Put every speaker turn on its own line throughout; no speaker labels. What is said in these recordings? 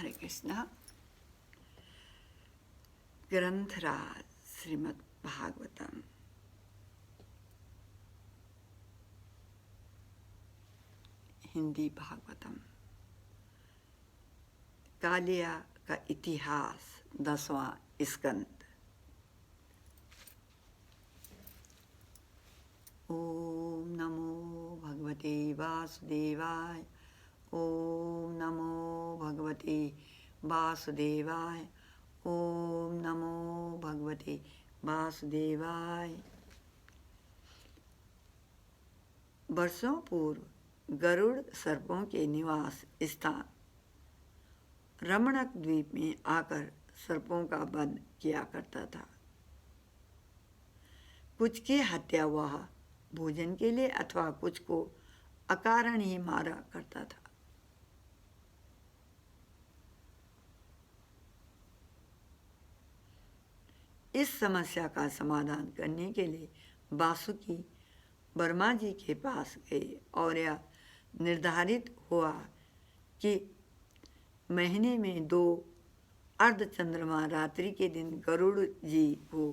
हरे कृष्णा। ग्रंथराज श्रीमद् भागवतम, हिंदी भागवतम, कालिया का इतिहास, 10वां स्कंद। ओम नमो भगवते वासुदेवाय। ओम नमो भगवते वासुदेवाय। ओम नमो भगवते वासुदेवाय। वर्षों पूर्व गरुड़ सर्पों के निवास स्थान रमणक द्वीप में आकर सर्पों का वध किया करता था। कुछ की हत्या वह भोजन के लिए अथवा कुछ को अकारण ही मारा करता था। इस समस्या का समाधान करने के लिए वासुकी वर्मा जी के पास गए और यह निर्धारित हुआ कि महीने में 2 अर्धचंद्रमा रात्रि के दिन गरुड़ जी को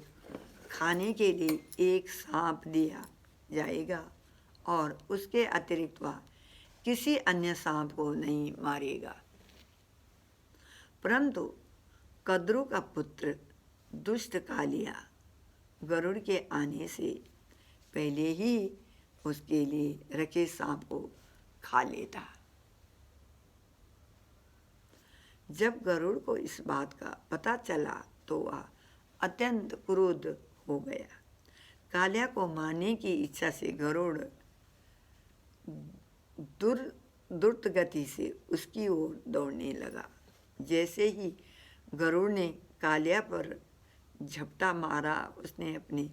खाने के लिए एक सांप दिया जाएगा और उसके अतिरिक्त वह किसी अन्य सांप को नहीं मारेगा। परंतु कद्रु का पुत्र दुष्ट कालिया गरुड़ के आने से पहले ही उसके लिए रखे सांप को खा लेता। जब गरुड़ को इस बात का पता चला तो वह अत्यंत क्रुद्ध हो गया। कालिया को मारने की इच्छा से गरुड़ द्रुत गति से उसकी ओर दौड़ने लगा। जैसे ही गरुड़ ने कालिया पर झपटा मारा, उसने अपने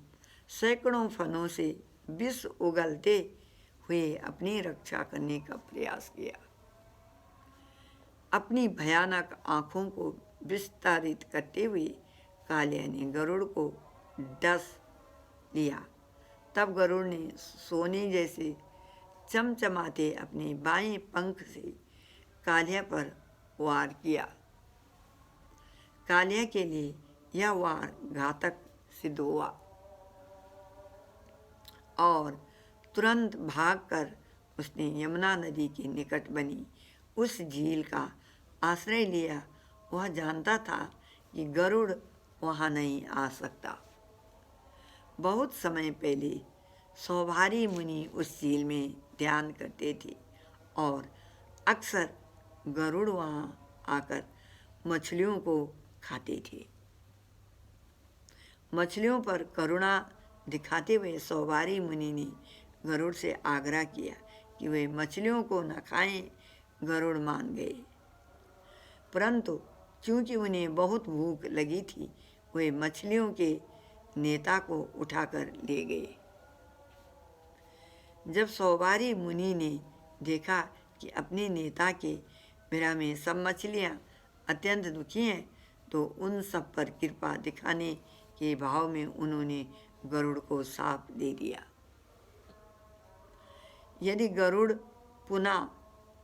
सैकड़ों फनों से विष उगलते हुए अपनी रक्षा करने का प्रयास किया। अपनी भयानक आंखों को विस्तारित करते हुए कालिया ने गरुड़ को डस लिया। तब गरुड़ ने सोने जैसे चमचमाते अपने बाएं पंख से कालिया पर वार किया। कालिया के लिए यह वार घातक सिद्ध हुआ और तुरंत भागकर उसने यमुना नदी के निकट बनी उस झील का आश्रय लिया। वह जानता था कि गरुड़ वहाँ नहीं आ सकता। बहुत समय पहले सौभारी मुनि उस झील में ध्यान करते थे और अक्सर गरुड़ वहाँ आकर मछलियों को खाते थे। मछलियों पर करुणा दिखाते हुए सौभारी मुनि ने गरुड़ से आग्रह किया कि वे मछलियों को न खाएं। गरुड़ मान गए, परंतु चूंकि उन्हें बहुत भूख लगी थी, वे मछलियों के नेता को उठाकर ले गए। जब सौभारी मुनि ने देखा कि अपने नेता के विरह में सब मछलियाँ अत्यंत दुखी हैं, तो उन सब पर कृपा दिखाने के भाव में उन्होंने गरुड़ को शाप दे दिया। यदि गरुड़ पुनः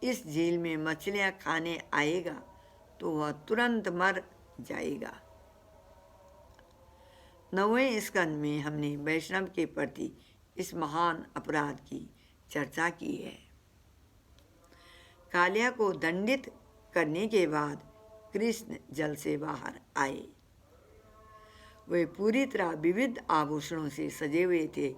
इस झील में मछलियाँ खाने आएगा तो वह तुरंत मर जाएगा। 9वें स्कंद में हमने वैष्णव के प्रति इस महान अपराध की चर्चा की है। कालिया को दंडित करने के बाद कृष्ण जल से बाहर आए। वे पूरी तरह विविध आभूषणों से सजे हुए थे।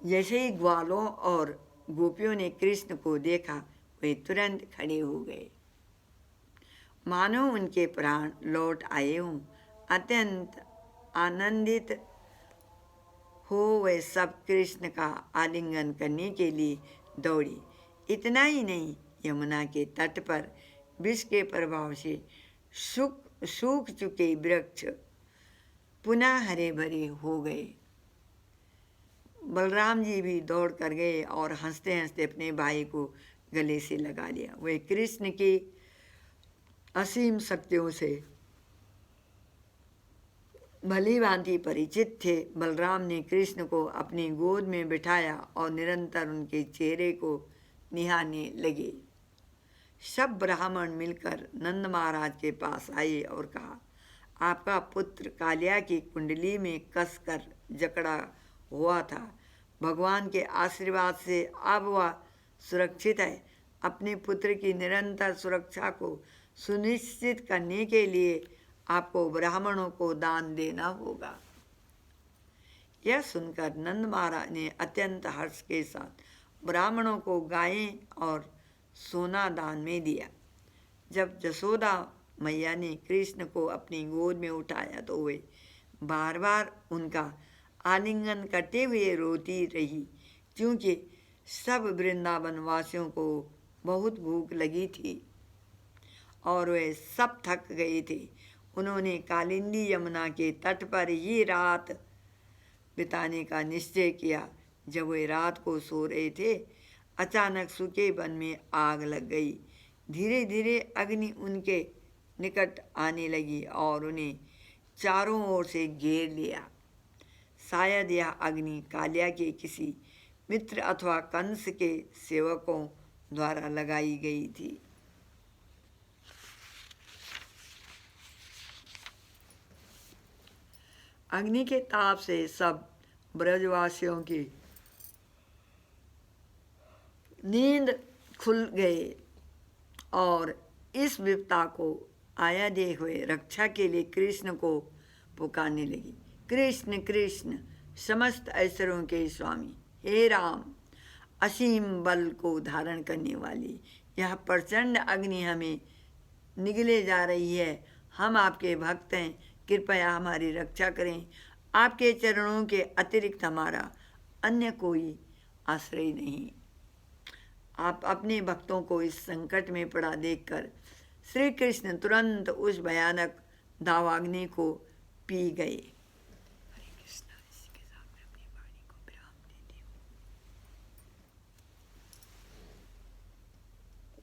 जैसे ही ग्वालों और गोपियों ने कृष्ण को देखा, वे तुरंत खड़े हो गए, मानो उनके प्राण लौट आए हों। अत्यंत आनंदित हो वे सब कृष्ण का आलिंगन करने के लिए दौड़े। इतना ही नहीं, यमुना के तट पर विष के प्रभाव से सूख चुके वृक्ष पुनः हरे भरे हो गए। बलराम जी भी दौड़ कर गए और हंसते हंसते अपने भाई को गले से लगा लिया। वे कृष्ण की असीम शक्तियों से भली भांति परिचित थे। बलराम ने कृष्ण को अपनी गोद में बिठाया और निरंतर उनके चेहरे को निहारने लगे। सब ब्राह्मण मिलकर नंद महाराज के पास आए और कहा, आपका पुत्र कालिया की कुंडली में कसकर जकड़ा हुआ था। भगवान के आशीर्वाद से अब वह सुरक्षित है। अपने पुत्र की निरंतर सुरक्षा को सुनिश्चित करने के लिए आपको ब्राह्मणों को दान देना होगा। यह सुनकर नंद महाराज ने अत्यंत हर्ष के साथ ब्राह्मणों को गायें और सोना दान में दिया। जब जसोदा मैया ने कृष्ण को अपनी गोद में उठाया तो वे बार बार उनका आलिंगन करते हुए रोती रही, क्योंकि सब वृंदावन वासियों को बहुत भूख लगी थी और वे सब थक गए थे। उन्होंने कालिंदी यमुना के तट पर ही रात बिताने का निश्चय किया। जब वे रात को सो रहे थे, अचानक सूखे वन में आग लग गई। धीरे धीरे अग्नि उनके निकट आने लगी और उन्हें चारों ओर से घेर लिया। शायद यह अग्नि कालिया के किसी मित्र अथवा कंस के सेवकों द्वारा लगाई गई थी। अग्नि के ताप से सब ब्रजवासियों की नींद खुल गए और इस विपदा को आया देख हुए रक्षा के लिए कृष्ण को पुकारने लगी। कृष्ण कृष्ण, समस्त ऐश्वर्यों के स्वामी, हे राम, असीम बल को धारण करने वाली, यह प्रचंड अग्नि हमें निगले जा रही है। हम आपके भक्त हैं, कृपया हमारी रक्षा करें। आपके चरणों के अतिरिक्त हमारा अन्य कोई आश्रय नहीं। आप अपने भक्तों को इस संकट में पड़ा देखकर श्री कृष्ण तुरंत उस भयानक दावाग्नि को पी गए।